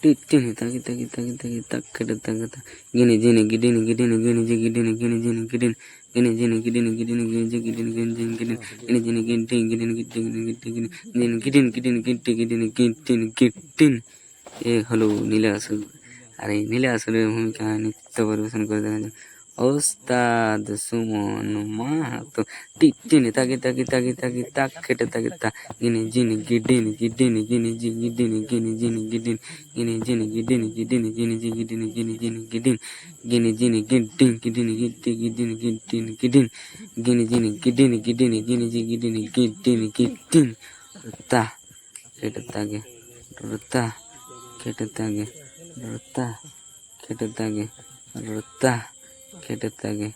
ಟಿಟ್ಟಿನಿ ತಗಿ ತಗಿ ತಗಿ ತಗಿ ತಕ್ಕಡ ತಗತ ಗಿನಿ ಜಿನಿ ಗಿಡಿನಿ ಗಿಡಿನಿ ಗಿನಿ ಜಿ ಗಿಡಿನಿ ಗಿನಿ ಜಿನಿ ಗಿಡಿನಿ ಗಿನಿ ಜಿನಿ ಗಿಡಿನಿ ಗಿಡಿನಿ ಗಿನಿ ಜಿ ಗಿಡಿನಿ ಗಿನಿ ಜಿನಿ ಗಿಡಿನಿ ಗಿನಿ ಜಿನಿ ಗಿಂಟಿ ಗಿಡಿನಿ ಗಿಟ್ಟಿ ಗಿಡಿನಿ ಗಿಟ್ಟಿ ಗಿಡಿನಿ ಗಿಡಿನಿ ಗಿಡಿನಿ ಗಿಟ್ಟಿ ಗಿಡಿನಿ ಗಿಟ್ಟಿನಿ ಗಿಟ್ಟಿনি। এ হলো নীলা আসল। আর এই নীলা আসলের ভূমিকা নৃত্য পরিবেশন করে দেখাচ্ছেন ওস্তাদ সুমন মাহাতো। টিটিনি তাকি তাকি তাকি তাকি তাক খেটে তাকি তা গিনি জিনি গিডিনি গিডিনি গিনি জি গিডিনি গিনি জিনি গিডিনি গিনি জিনি গিডিনি গিডিনি গিনি জি গিডিনি গিনি জিনি গিডিনি গিনি জিনি গিডিন গিডিনি গিড্ডি গিডিনি গিডিনি গিডিনি গিনি জিনি গিডিনি গিডিনি গিনি জি গিডিনি গিডিনি গিডিনি তা খেটে তাকে তা খেটে তাকে তা খেটে তাকে তা খেটে তাকে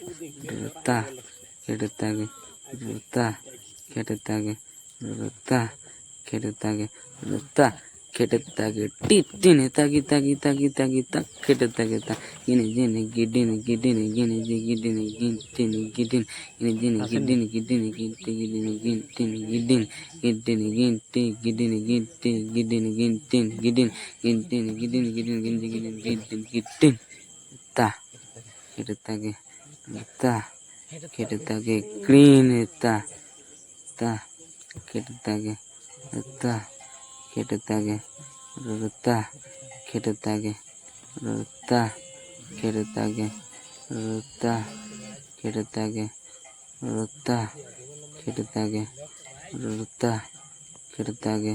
তা খেটে তাকে তা খেটে তাকে তা খেটে তাকে তা খেটে তাকে টিটিনি তাকি তাকি তাকি তাকি তাক খেটে তাকে তা গিনি জিনি গিডিনি গিডিনি গিনি জি গিডিনি গিটিনি গিডিনি গিনি জিনি গিডিনি গিডিনি গিটি গিডিনি গিটিনি গিডিনি গিটিনি গিটি গিডিনি গিটি গিডিনি গিটিনি গিডিনি গিটিনি গিডিনি গিডিনি গিনি গিডিনি গিটিনি গিটিনি তা খেটে তাকে তা খেটে তাকে গ্রিন তা তা খেটে তাকে তা খেটে তাকে তা খেটে তাকে তা খেটে তাকে তা খেটে তাকে তা খেটে তাকে তা খেটে তাকে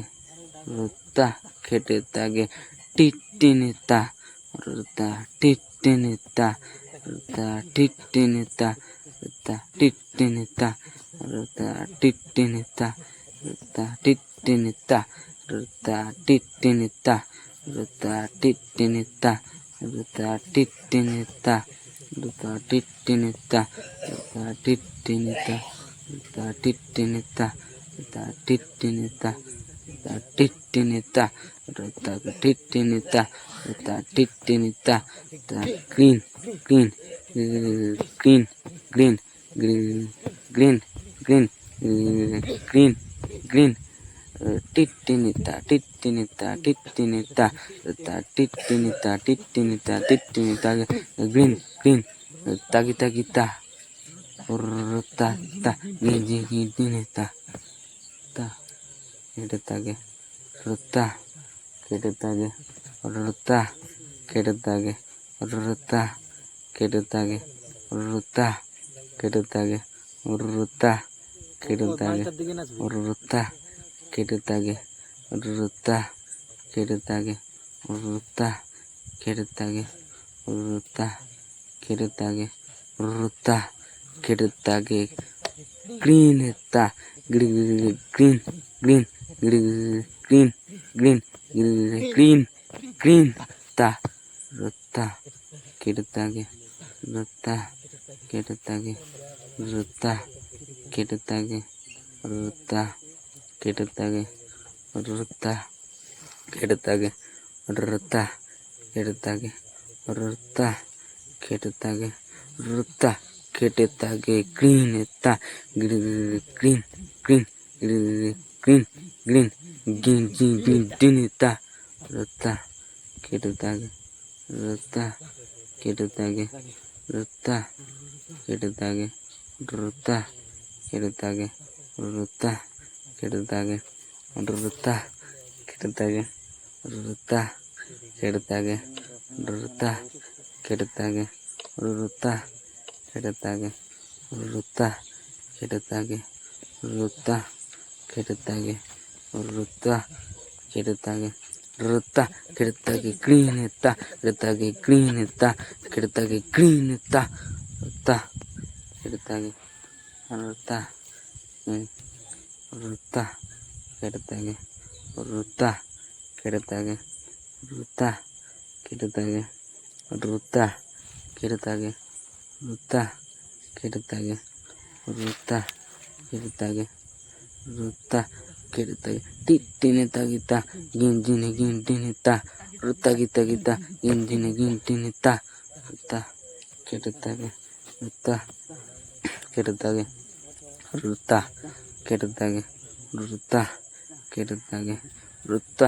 তা খেটে তাকে টিটিনি তা টিটিনি তা টিটিনি তা টিটিনি তা টিটিনি তা টিটিনি তা টিটিনি তা টিটিনি তা টিটিনি তা টিটিনি তা টিটিনি তা টিটিনি তা টিটিনি তা টিটিনি তা টিটিনি তা টিটিনি তা green green green green green green green green টিটিনি তা টিটিনি তা টিটিনি তা টিটিনি তা টিটিনি তা টিটিনি তা গ্রিন গ্রিন তাকি তাকি তা তা তা গিজি গিডিনি তা তা খেটে তাকে তা খেটে তাকে তা খেটে তাকে তা খেটে তাকে তা খেটে তাকে তা খেটে তাকে তা খেটে তাকে তা খেটে তাকে তা খেটে তাকে তা খেটে তাকে তা খেটে তাকে গ্রিন তা green green green green green green green তা তা খেটে তাকে তা খেটে তাকে তা খেটে তাকে তা খেটে তাকে তা খেটে তাকে তা খেটে তাকে তা খেটে তাকে তা খেটে তাকে গ্রিন তা green green green green green green green green তা তা খেটে তাকে তা খেটে তাকে তা খেটে তাকে তা খেটে তাকে তা খেটে তাকে তা খেটে তাকে তা খেটে তাকে তা খেটে তাকে তা খেটে তাকে তা খেটে তাকে তা খেটে তাকে তা খেটে তাকে তা খেটে তাকে গ্রিন তা খেটে তাকে গ্রিন তা খেটে তাকে গ্রিন তা তা খেটে তাকে তা তা খেটে তাকে তা খেটে তাকে তা খেটে তাকে তা খেটে তাকে তা খেটে তাকে তা খেটে তাকে তা খেটে তাকে টিটিনি তাকি তা গিঞ্জিনি গিন্টিনি তা তাকি তাকি তা গিঞ্জিনি গিন্টিনি তা তা খেটে তাকে তা খেটে তাকে তা খেটে তাকে তা খেটে তাকে তা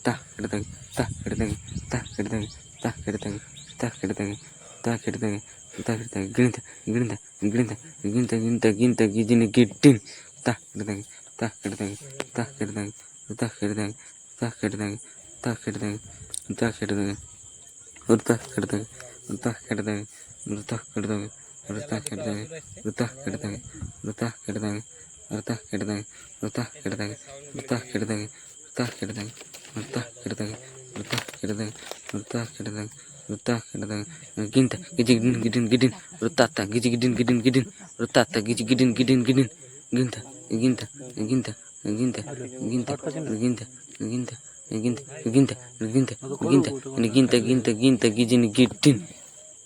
ta kedatang ta kedatang ta kedatang ta kedatang ta kedatang ta kedatang ta kedatang ginta ginta ginta ginta ginta ginta gijini gitin ta kedatang ta kedatang ta kedatang ta kedatang ta kedatang ta kedatang ta kedatang urta kedatang urta kedatang urta kedatang urta kedatang urta kedatang urta kedatang urta kedatang urta kedatang urta kedatang urta kedatang urta kedatang urta kedatang urta kedatang urta kedatang ginta gijin gidin gidin urta ta gijin gidin gidin urta ta gijin gidin gidin ginta ginta ginta ginta ginta ginta ginta ginta ginta ginta ginta ginta ginta ginta gijin gidin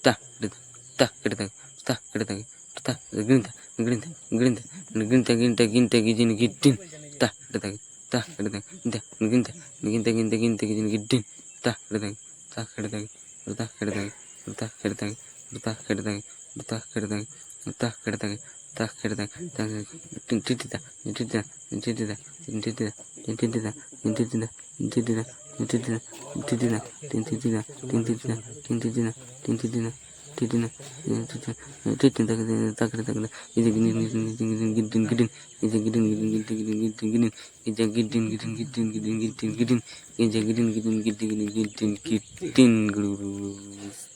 ta ta kedatang ta kedatang ta ginta ginta ginta ginta ginta ginta gijin gidin ta kedatang ta kedatang ginta ginta ginta ginta ginta gijin gidin ta kedatang ta kedatang ta kedatang ta kedatang ta kedatang ta kedatang ta kedatang ta kedatang ta tintita tintita tintita tintita tintita tintita tintita tintita tintita tintita tintita tintita tintita titina titina tak tak tak ini gini gini gini gini gini ini gini gini gini gini gini ini gini gini gini gini gini gini ini gini gini gini gini gini gini gini gini